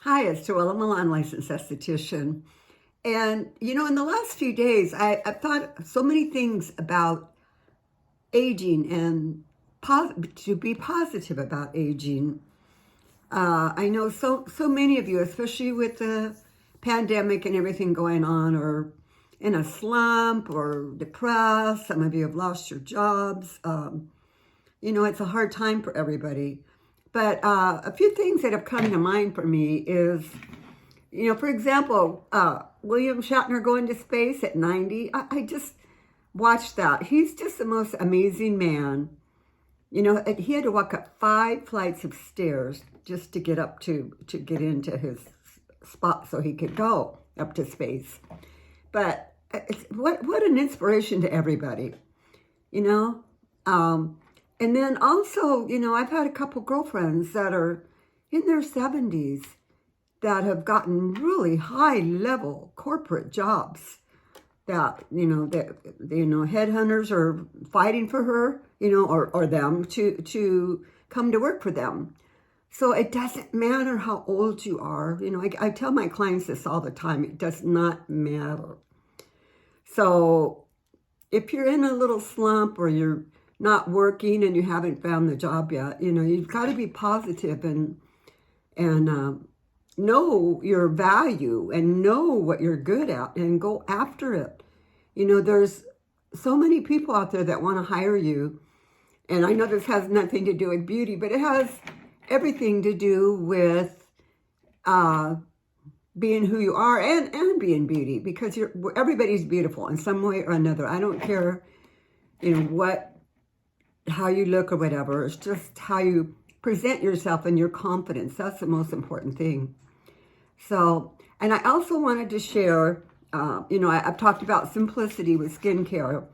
Hi, it's JoElla Milan, licensed esthetician. And, in the last few days, I've thought so many things about aging and to be positive about aging. I know so many of you, especially with the pandemic and everything going on, are in a slump or depressed. Some of you have lost your jobs. It's a hard time for everybody. But a few things that have come to mind for me is, for example, William Shatner going to space at 90. I just watched that. He's just the most amazing man. He had to walk up 5 flights of stairs just to get up to get into his spot so he could go up to space. But what an inspiration to everybody, And then also, I've had a couple girlfriends that are in their 70s that have gotten really high level corporate jobs that headhunters are fighting for her, or them to come to work for them. So it doesn't matter how old you are. I tell my clients this all the time. It does not matter. So if you're in a little slump or you're not working and you haven't found the job yet, you've got to be positive and know your value and know what you're good at and go after it. There's so many people out there that want to hire you. And I know this has nothing to do with beauty, but it has everything to do with being who you are and being beauty, because everybody's beautiful in some way or another. I don't care, how you look or whatever. It's just how you present yourself and your confidence. That's the most important thing. So, and I also wanted to share, I've talked about simplicity with skincare.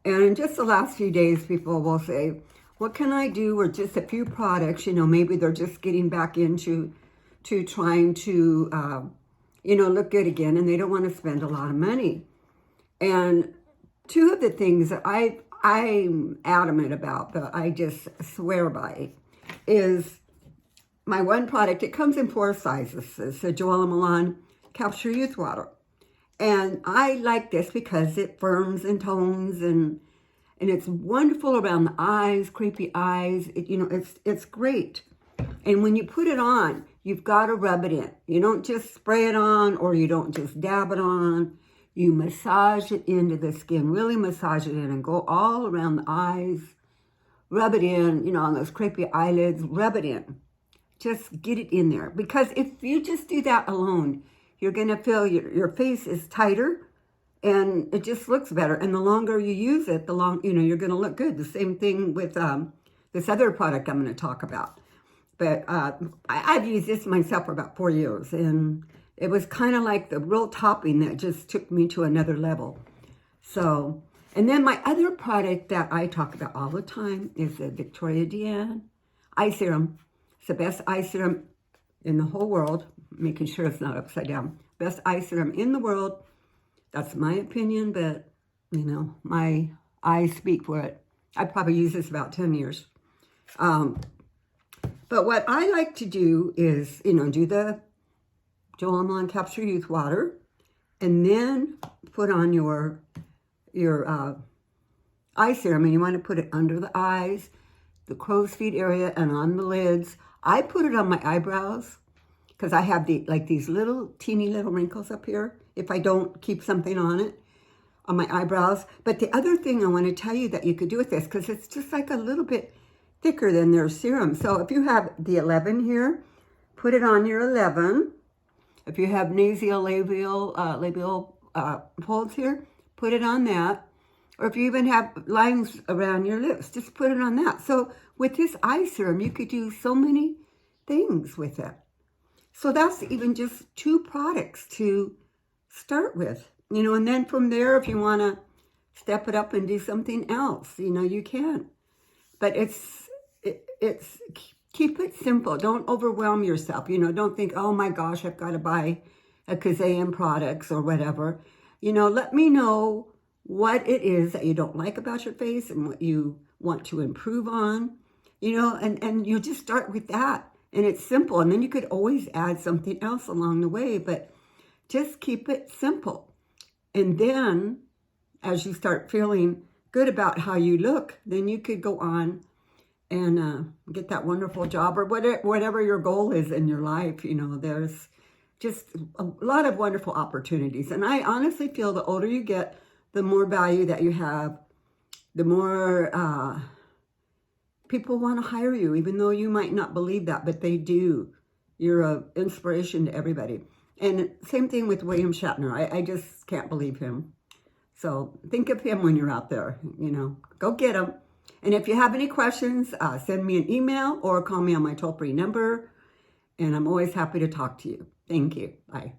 And in just the last few days, people will say, what can I do with just a few products? Maybe they're just getting back into trying to, look good again, and they don't want to spend a lot of money. And two of the things that I'm adamant about, that I just swear by, is my one product. It comes in 4 sizes. It's the JoElla Milan Capture Youth Water. And I like this because it firms and tones, and it's wonderful around the eyes, creepy eyes. It's great. And when you put it on, you've got to rub it in. You don't just spray it on, or you don't just dab it on. You massage it into the skin, really massage it in, and go all around the eyes. Rub it in, on those creepy eyelids, rub it in. Just get it in there. Because if you just do that alone, you're going to feel your face is tighter, and it just looks better. And the longer you use it, you're going to look good. The same thing with this other product I'm going to talk about. But I've used this myself for about 4 years, and it was kind of like the real topping that just took me to another level. So, and then my other product that I talk about all the time is the Viktoria eye serum. It's the best eye serum in the whole world, making sure it's not upside down. Best eye serum in the world. That's my opinion, but, my eyes speak for it. I probably used this about 10 years. But what I like to do is, do the JoElla Milan Capture Youth Water, and then put on your eye serum, and you want to put it under the eyes, the crow's feet area, and on the lids. I put it on my eyebrows because I have these little teeny little wrinkles up here if I don't keep something on my eyebrows. But the other thing I want to tell you that you could do with this, because it's just like a little bit thicker than their serum. So if you have the 11 here, put it on your 11. If you have labial folds here, put it on that. Or if you even have lines around your lips, just put it on that. So with this eye serum, you could do so many things with it. So that's even just 2 products to start with, and then from there, if you want to step it up and do something else, you can. But it's keep it simple. Don't overwhelm yourself. Don't think, oh my gosh, I've got to buy a gazillion products or whatever. Let me know what it is that you don't like about your face and what you want to improve on, and you just start with that. And it's simple. And then you could always add something else along the way, but just keep it simple. And then as you start feeling good about how you look, then you could go on and get that wonderful job or whatever your goal is in your life. You know, there's just a lot of wonderful opportunities. And I honestly feel the older you get, the more value that you have, the more people want to hire you, even though you might not believe that, but they do. You're an inspiration to everybody. And same thing with William Shatner. I just can't believe him. So think of him when you're out there, you know, go get him. And if you have any questions, send me an email or call me on my toll-free number. And I'm always happy to talk to you. Thank you. Bye.